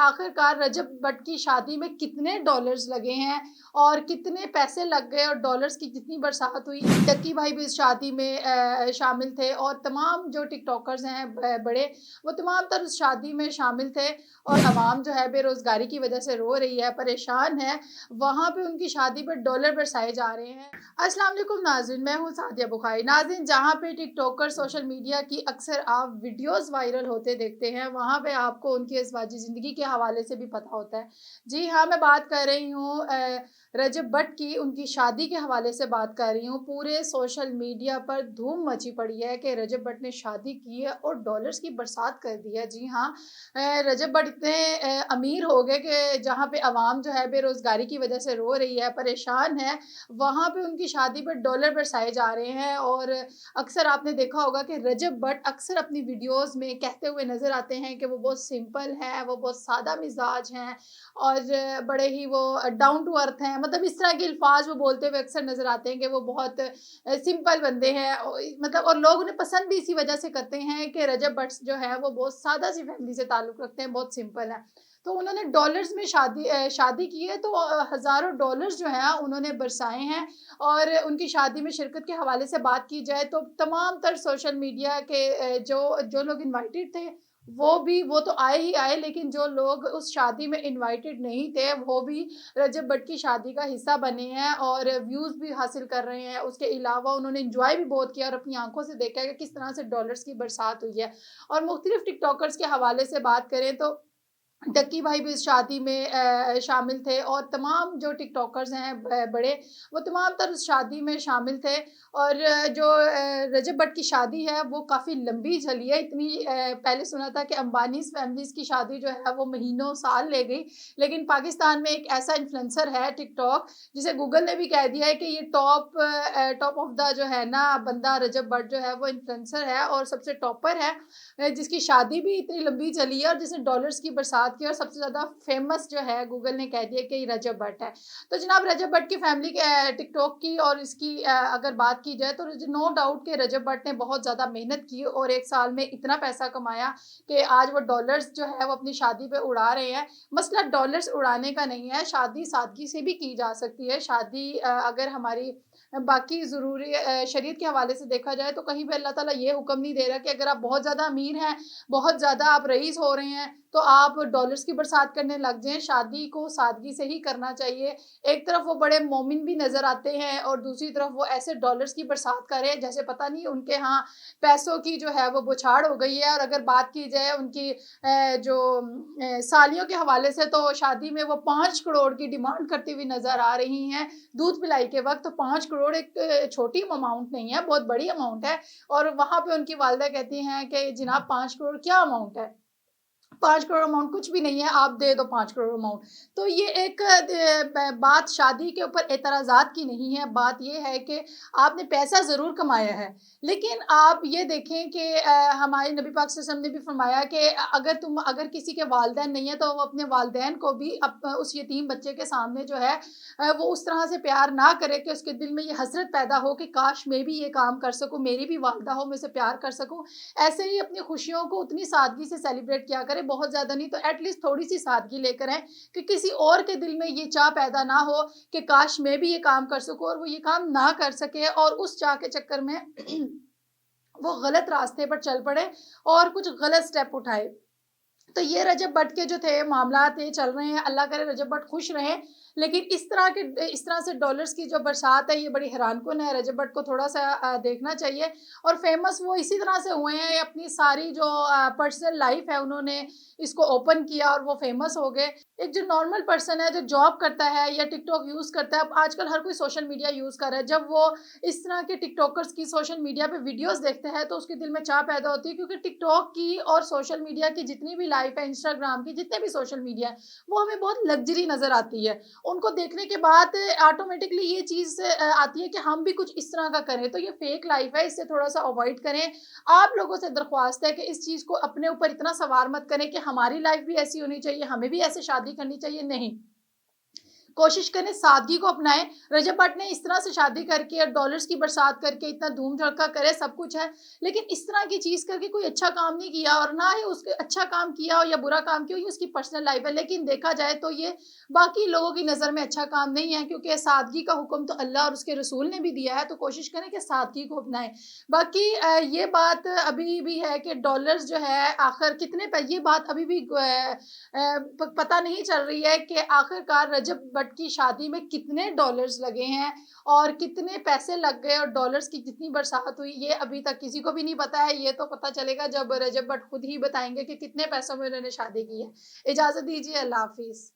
आखिरकार रजब भट्ट की शादी में कितने डॉलर्स लगे हैं और कितने पैसे लग गए और डॉलर्स की कितनी बरसात हुई। डक्की भाई भी इस शादी में शामिल थे और तमाम जो टिकटॉकर्स हैं बड़े, वो तमाम तर उस शादी में शामिल थे। और आवाम जो है बेरोज़गारी की वजह से रो रही है, परेशान है, वहाँ पे उनकी शादी पर डॉलर बरसाए जा रहे हैं। अस्सलाम वालेकुम नाज़रीन, मैं हूँ सादिया बुखारी। नाज़रीन, जहाँ पे टिकटॉकर सोशल मीडिया की अक्सर आप वीडियोज़ वायरल होते देखते हैं, वहाँ पे आपको उनकी अज़वाजी ज़िंदगी के हवाले से भी पता होता है। जी हाँ, मैं बात कर रही हूँ रजब भट्ट की, उनकी शादी के हवाले से बात कर रही हूँ। पूरे सोशल मीडिया पर धूम मची पड़ी है कि रजब भट्ट ने शादी की है और डॉलर्स की बरसात कर दी है। जी हाँ, रजब भट्ट इतने अमीर हो गए कि जहाँ पे आवाम जो है बेरोज़गारी की वजह से रो रही है, परेशान है, वहाँ पे उनकी शादी पर डॉलर बरसाए जा रहे हैं। और अक्सर आपने देखा होगा कि रजब भट्ट अक्सर अपनी वीडियोज़ में कहते हुए नज़र आते हैं कि वो बहुत सिंपल हैं, वो बहुत सादा मिज़ाज हैं और बड़े ही वो डाउन टू अर्थ हैं। मतलब इस तरह के अल्फ़ाज़ वो बोलते हुए अक्सर नज़र आते हैं कि वो बहुत सिंपल बंदे हैं। मतलब और लोग उन्हें पसंद भी इसी वजह से करते हैं कि रजब भट्ट जो है वो बहुत सादा-सी फ़ैमिली से ताल्लुक़ रखते हैं, बहुत सिंपल हैं। तो उन्होंने डॉलर्स में शादी की है, तो हज़ारों डॉलर्स जो हैं उन्होंने बरसाए हैं। और उनकी शादी में शिरकत के हवाले से बात की जाए तो तमाम तर सोशल मीडिया के जो जो लोग इनवाइटेड थे, वो तो आए ही आए, लेकिन जो लोग उस शादी में इनवाइटेड नहीं थे, वो भी रजब भट्ट की शादी का हिस्सा बने हैं और व्यूज़ भी हासिल कर रहे हैं। उसके अलावा उन्होंने एन्जॉय भी बहुत किया और अपनी आँखों से देखा है कि किस तरह से डॉलर्स की बरसात हुई है। और मुख्तलिफ टिकटॉकर्स के हवाले से बात करें तो डक्की भाई भी इस शादी में शामिल थे और तमाम जो टिकटॉकर्स हैं बड़े, वो तमाम तर उस शादी में शामिल थे। और जो रजब भट्ट की शादी है वो काफ़ी लंबी चली है। इतनी पहले सुना था कि अंबानीज़ फैमिलीज़ की शादी जो है वो महीनों साल ले गई, लेकिन पाकिस्तान में एक ऐसा इन्फ्लुएंसर है टिकटॉक, जिसे गूगल ने भी कह दिया है कि ये टॉप ऑफ द जो है ना बंदा रजब भट्ट जो है वो इन्फ्लुएंसर है और सबसे टॉपर है, जिसकी शादी भी इतनी लंबी चली है और जिसने डॉलर्स की बरसात की। और सबसे ज़्यादा फेमस जो है गूगल ने कह दिया कि ये रजब भट्ट है। तो जनाब, रजब भट्ट की फैमिली के टिकटॉक की और इसकी अगर बात की जाए तो नो डाउट कि रजब भट्ट ने बहुत ज़्यादा मेहनत की और एक साल में इतना पैसा कमाया कि आज वो डॉलर्स जो है वो अपनी शादी पे उड़ा रहे हैं। मसला डॉलर्स उड़ाने का नहीं है, शादी सादगी से भी की जा सकती है। शादी अगर हमारी बाकी ज़रूरी शरीयत के हवाले से देखा जाए तो कहीं पे अल्लाह ताला ये हुक्म नहीं दे रहा कि अगर आप बहुत ज़्यादा अमीर हैं, बहुत ज़्यादा आप रईस हो रहे हैं, तो आप डॉलर्स की बरसात करने लग जाएँ। शादी को सादगी से ही करना चाहिए। एक तरफ वो बड़े मोमिन भी नज़र आते हैं और दूसरी तरफ वो ऐसे डॉलर्स की बरसात कर रहे हैं जैसे पता नहीं उनके यहाँ पैसों की जो है वो बौछार हो गई है। और अगर बात की जाए उनकी सालियों के हवाले से तो शादी में वो 5 करोड़ की डिमांड करती हुई नज़र आ रही हैं। दूध पिलाई के वक़्त 5 करोड़ एक छोटी अमाउंट नहीं है, बहुत बड़ी अमाउंट है। और वहाँ पे उनकी वालिदा कहती हैं कि जनाब 5 करोड़ क्या अमाउंट है? 5 करोड़ अमाउंट कुछ भी नहीं है, आप दे दो 5 करोड़ अमाउंट। तो ये एक बात शादी के ऊपर एतराज़ात की नहीं है, बात ये है कि आपने पैसा ज़रूर कमाया है, लेकिन आप ये देखें कि हमारे नबी पाक सल्लल्लाहु अलैहि वसल्लम ने भी फरमाया कि अगर किसी के वालिदैन नहीं है तो वो अपने वालिदैन को भी उस यतीम बच्चे के सामने जो है वो उस तरह से प्यार ना करे कि उसके दिल में ये हसरत पैदा हो कि काश मैं भी ये काम कर सकूँ, मेरी भी वालिदा हो, मैं उसे प्यार कर सकूँ। ऐसे ही अपनी खुशियों को उतनी सादगी से सेलिब्रेट किया करें, बहुत ज़्यादा नहीं तो एटलीस्ट थोड़ी-सी सादगी लेकर आएँ कि किसी और के दिल में ये चाह पैदा ना हो कि काश मैं भी ये काम कर सकूँ और वो ये काम ना कर सके और उस चाह के चक्कर में वो गलत रास्ते पर चल पड़े और कुछ गलत स्टेप उठाए। तो ये रजब भट्ट के जो थे मामलात ये चल रहे हैं, अल्लाह करे रजब भट्ट खुश रहें। लेकिन इस तरह से डॉलर्स की जो बरसात है ये बड़ी हैरानकुन है। रजब भट्ट को थोड़ा-सा देखना चाहिए। और फ़ेमस वो इसी तरह से हुए हैं, अपनी सारी जो पर्सनल लाइफ़ है उन्होंने इसको ओपन किया और वो फ़ेमस हो गए। एक जो नॉर्मल पर्सन है जो जॉब करता है या टिकटॉक यूज़ करता है, अब आजकल हर कोई सोशल मीडिया यूज़ कर रहा है, जब वो इस तरह के टिकटॉकर्स की सोशल मीडिया पे वीडियोज़ देखते हैं तो उसके दिल में चाह पैदा होती है, क्योंकि टिकटॉक की और सोशल मीडिया की जितनी भी लाइफ़ है, इंस्टाग्राम की जितने भी सोशल मीडिया है, वो हमें बहुत लग्ज़री नज़र आती है। उनको देखने के बाद ऑटोमेटिकली ये चीज़ आती है कि हम भी कुछ इस तरह का करें, तो ये फेक लाइफ़ है, इससे थोड़ा-सा अवॉइड करें। आप लोगों से दरख्वास्त है कि इस चीज़ को अपने ऊपर इतना सवार मत करें कि हमारी लाइफ़ भी ऐसी होनी चाहिए, हमें भी ऐसे शादी करनी चाहिए, नहीं। कोशिश करें सादगी को अपनाएं। रजब भट्ट ने इस तरह से शादी करके और डॉलर्स की बरसात करके इतना धूम धड़का करे, सब कुछ है, लेकिन इस तरह की चीज करके कोई अच्छा काम नहीं किया, और ना ही उसके अच्छा काम किया हो या बुरा काम किया हो, ये उसकी पर्सनल लाइफ है। लेकिन देखा जाए तो ये बाकी लोगों की नजर में अच्छा काम नहीं है, क्योंकि सादगी का हुक्म तो अल्लाह और उसके रसूल ने भी दिया है, तो कोशिश करें कि सादगी को अपनाएं। बाकी ये बात अभी भी है कि डॉलर्स जो है आखिर कितने ये बात अभी भी पता नहीं चल रही है कि आखिरकार रजब भट्ट की शादी में कितने डॉलर्स लगे हैं और कितने पैसे लग गए और डॉलर्स की कितनी बरसात हुई, ये अभी तक किसी को भी नहीं पता है। ये तो पता चलेगा जब रजब भट्ट खुद ही बताएंगे कि कितने पैसों में उन्होंने शादी की है। इजाजत दीजिए, अल्लाह हाफिज।